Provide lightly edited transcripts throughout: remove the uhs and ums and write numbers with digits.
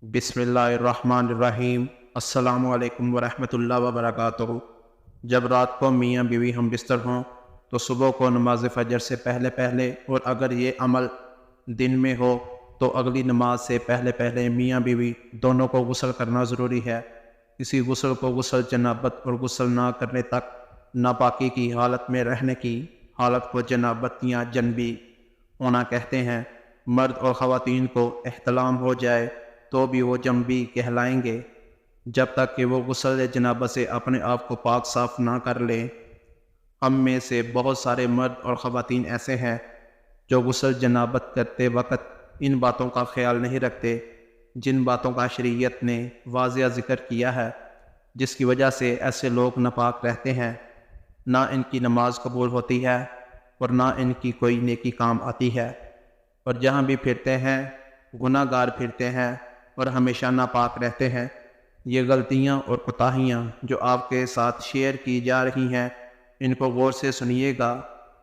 بسم اللہ الرحمن الرحیم۔ السلام علیکم ورحمۃ اللہ وبرکاتہ۔ جب رات کو میاں بیوی ہم بستر ہوں تو صبح کو نماز فجر سے پہلے پہلے، اور اگر یہ عمل دن میں ہو تو اگلی نماز سے پہلے پہلے میاں بیوی دونوں کو غسل کرنا ضروری ہے۔ کسی غسل کو غسل جنابت اور غسل نہ کرنے تک ناپاکی کی حالت میں رہنے کی حالت کو جنابت یا جنبی ہونا کہتے ہیں۔ مرد اور خواتین کو احتلام ہو جائے تو بھی وہ جنبی کہلائیں گے جب تک کہ وہ غسل جنابت سے اپنے آپ کو پاک صاف نہ کر لیں۔ ہم میں سے بہت سارے مرد اور خواتین ایسے ہیں جو غسل جنابت کرتے وقت ان باتوں کا خیال نہیں رکھتے جن باتوں کا شریعت نے واضح ذکر کیا ہے، جس کی وجہ سے ایسے لوگ ناپاک رہتے ہیں۔ نہ ان کی نماز قبول ہوتی ہے اور نہ ان کی کوئی نیکی کام آتی ہے، اور جہاں بھی پھرتے ہیں گناہ گار پھرتے ہیں اور ہمیشہ ناپاک رہتے ہیں۔ یہ غلطیاں اور کوتاہیاں جو آپ کے ساتھ شیئر کی جا رہی ہیں، ان کو غور سے سنیے گا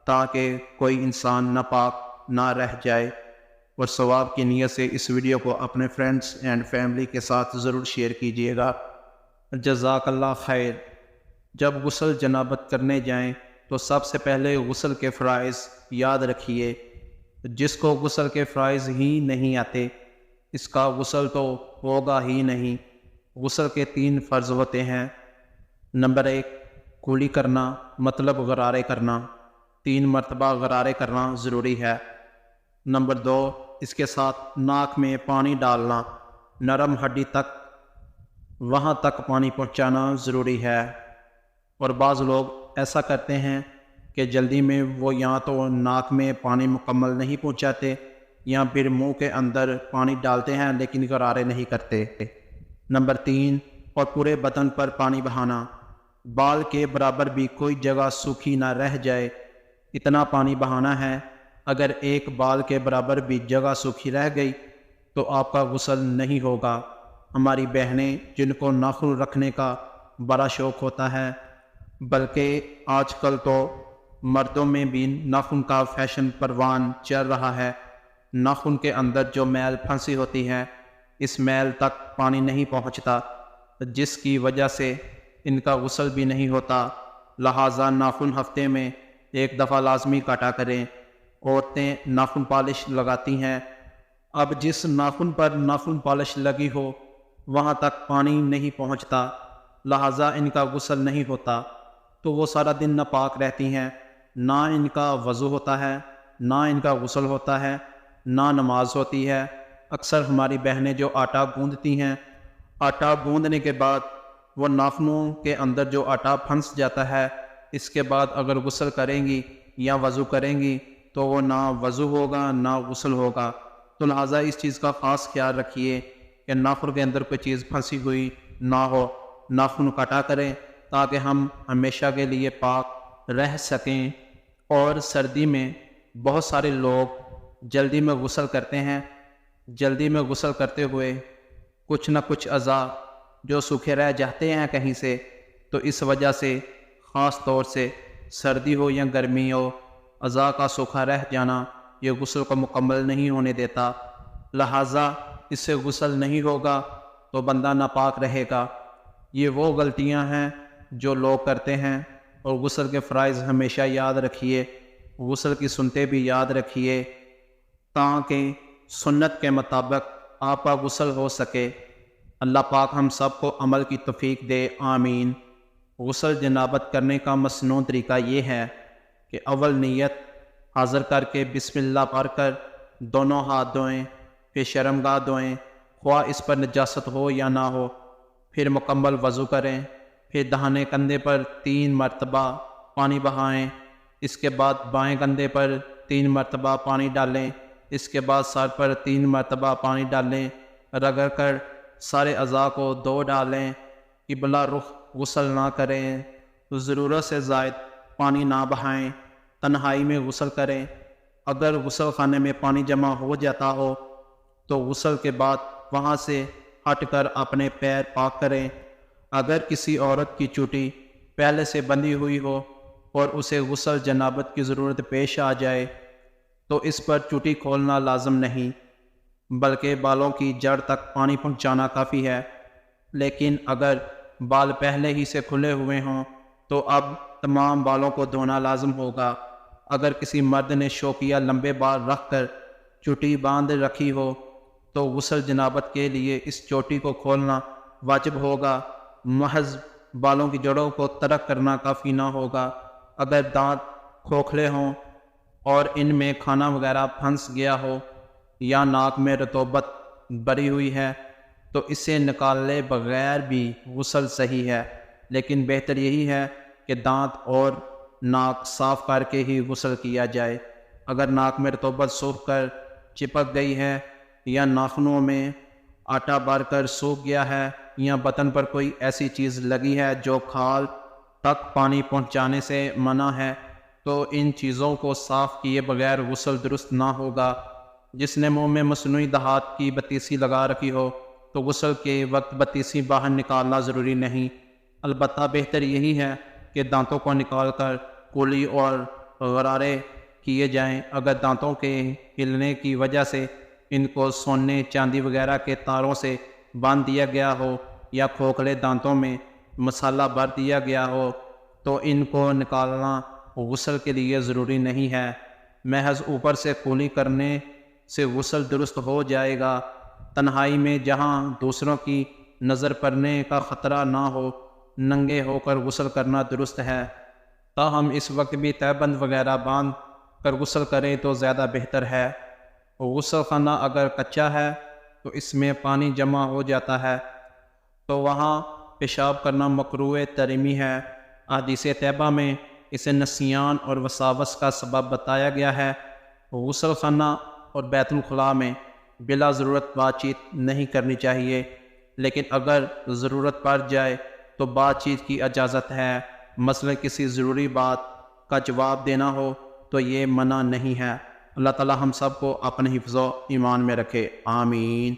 تاکہ کوئی انسان ناپاک نہ رہ جائے، اور ثواب کی نیت سے اس ویڈیو کو اپنے فرینڈز اینڈ فیملی کے ساتھ ضرور شیئر کیجیے گا۔ جزاک اللہ خیر۔ جب غسل جنابت کرنے جائیں تو سب سے پہلے غسل کے فرائض یاد رکھیے۔ جس کو غسل کے فرائض ہی نہیں آتے اس کا غسل تو ہوگا ہی نہیں۔ غسل کے 3 فرض ہوتے ہیں۔ نمبر 1، کولی کرنا مطلب غرارے کرنا، 3 مرتبہ غرارے کرنا ضروری ہے۔ نمبر 2، اس کے ساتھ ناک میں پانی ڈالنا، نرم ہڈی تک وہاں تک پانی پہنچانا ضروری ہے۔ اور بعض لوگ ایسا کرتے ہیں کہ جلدی میں وہ یا تو ناک میں پانی مکمل نہیں پہنچاتے یا پھر منہ کے اندر پانی ڈالتے ہیں لیکن غرارے نہیں کرتے۔ نمبر 3، اور پورے بدن پر پانی بہانا، بال کے برابر بھی کوئی جگہ سوکھی نہ رہ جائے اتنا پانی بہانا ہے۔ اگر ایک بال کے برابر بھی جگہ سوکھی رہ گئی تو آپ کا غسل نہیں ہوگا۔ ہماری بہنیں جن کو ناخن رکھنے کا بڑا شوق ہوتا ہے، بلکہ آج کل تو مردوں میں بھی ناخن کا فیشن پروان چل رہا ہے، ناخن کے اندر جو میل پھنسی ہوتی ہے اس میل تک پانی نہیں پہنچتا، جس کی وجہ سے ان کا غسل بھی نہیں ہوتا۔ لہٰذا ناخن ہفتے میں 1 دفعہ لازمی کاٹا کریں۔ عورتیں ناخن پالش لگاتی ہیں، اب جس ناخن پر ناخن پالش لگی ہو وہاں تک پانی نہیں پہنچتا، لہٰذا ان کا غسل نہیں ہوتا، تو وہ سارا دن ناپاک رہتی ہیں۔ نہ ان کا وضو ہوتا ہے، نہ ان کا غسل ہوتا ہے، نہ نماز ہوتی ہے۔ اکثر ہماری بہنیں جو آٹا گوندتی ہیں، آٹا گوندنے کے بعد وہ ناخنوں کے اندر جو آٹا پھنس جاتا ہے، اس کے بعد اگر غسل کریں گی یا وضو کریں گی تو وہ نہ وضو ہوگا نہ غسل ہوگا۔ تو لہٰذا اس چیز کا خاص خیال رکھیے کہ ناخن کے اندر کوئی چیز پھنسی ہوئی نہ ہو، ناخن کاٹا کریں تاکہ ہم ہمیشہ کے لیے پاک رہ سکیں۔ اور سردی میں بہت سارے لوگ جلدی میں غسل کرتے ہیں، جلدی میں غسل کرتے ہوئے کچھ نہ کچھ اعضاء جو سوکھے رہ جاتے ہیں کہیں سے، تو اس وجہ سے خاص طور سے سردی ہو یا گرمی ہو، اعضاء کا سوکھا رہ جانا یہ غسل کو مکمل نہیں ہونے دیتا۔ لہٰذا اس سے غسل نہیں ہوگا تو بندہ ناپاک رہے گا۔ یہ وہ غلطیاں ہیں جو لوگ کرتے ہیں، اور غسل کے فرائض ہمیشہ یاد رکھیے، غسل کی سنتیں بھی یاد رکھیے تاکہ سنت کے مطابق آپ کا غسل ہو سکے۔ اللہ پاک ہم سب کو عمل کی توفیق دے، آمین۔ غسل جنابت کرنے کا مسنون طریقہ یہ ہے کہ اول نیت حاضر کر کے بسم اللہ پڑھ کر دونوں ہاتھ دھوئیں، پھر شرمگاہ دھوئیں، خواہ اس پر نجاست ہو یا نہ ہو، پھر مکمل وضو کریں، پھر داہنے کندھے پر 3 مرتبہ پانی بہائیں، اس کے بعد بائیں کندھے پر 3 مرتبہ پانی ڈالیں، اس کے بعد سر پر 3 مرتبہ پانی ڈالیں، رگڑ کر سارے اعضاء کو دھو ڈالیں۔ قبلہ رخ غسل نہ کریں، ضرورت سے زائد پانی نہ بہائیں، تنہائی میں غسل کریں۔ اگر غسل خانے میں پانی جمع ہو جاتا ہو تو غسل کے بعد وہاں سے ہٹ کر اپنے پیر پاک کریں۔ اگر کسی عورت کی چوٹی پہلے سے بندھی ہوئی ہو اور اسے غسل جنابت کی ضرورت پیش آ جائے تو اس پر چوٹی کھولنا لازم نہیں، بلکہ بالوں کی جڑ تک پانی پہنچانا کافی ہے۔ لیکن اگر بال پہلے ہی سے کھلے ہوئے ہوں تو اب تمام بالوں کو دھونا لازم ہوگا۔ اگر کسی مرد نے شوقیہ لمبے بال رکھ کر چوٹی باندھ رکھی ہو تو غسل جنابت کے لیے اس چوٹی کو کھولنا واجب ہوگا۔ محض بالوں کی جڑوں کو ترک کرنا کافی نہ ہوگا۔ اگر دانت کھوکھلے ہوں اور ان میں کھانا وغیرہ پھنس گیا ہو یا ناک میں رطوبت بری ہوئی ہے تو اسے نکالے بغیر بھی غسل صحیح ہے، لیکن بہتر یہی ہے کہ دانت اور ناک صاف کر کے ہی غسل کیا جائے۔ اگر ناک میں رطوبت سوکھ کر چپک گئی ہے یا ناخنوں میں آٹا بھر کر سوکھ گیا ہے یا بطن پر کوئی ایسی چیز لگی ہے جو کھال تک پانی پہنچانے سے منع ہے تو ان چیزوں کو صاف کیے بغیر غسل درست نہ ہوگا۔ جس نے منہ میں مصنوعی دھات کی بتیسی لگا رکھی ہو تو غسل کے وقت بتیسی باہر نکالنا ضروری نہیں، البتہ بہتر یہی ہے کہ دانتوں کو نکال کر کولی اور غرارے کیے جائیں۔ اگر دانتوں کے ہلنے کی وجہ سے ان کو سونے چاندی وغیرہ کے تاروں سے باندھ دیا گیا ہو یا کھوکھلے دانتوں میں مسالہ بھر دیا گیا ہو تو ان کو نکالنا غسل کے لیے ضروری نہیں ہے۔ محض اوپر سے کولی کرنے سے غسل درست ہو جائے گا۔ تنہائی میں جہاں دوسروں کی نظر پڑنے کا خطرہ نہ ہو ننگے ہو کر غسل کرنا درست ہے، تاہم اس وقت بھی تہبند وغیرہ باندھ کر غسل کریں تو زیادہ بہتر ہے۔ غسل خانہ اگر کچا ہے تو اس میں پانی جمع ہو جاتا ہے تو وہاں پیشاب کرنا مکروہ تحریمی ہے۔ احادیث طیبہ میں اسے نسیان اور وساوس کا سبب بتایا گیا ہے۔ غسل خانہ اور بیت الخلاء میں بلا ضرورت بات چیت نہیں کرنی چاہیے، لیکن اگر ضرورت پڑ جائے تو بات چیت کی اجازت ہے، مثلا کسی ضروری بات کا جواب دینا ہو تو یہ منع نہیں ہے۔ اللہ تعالی ہم سب کو اپنے حفظ و ایمان میں رکھے، آمین۔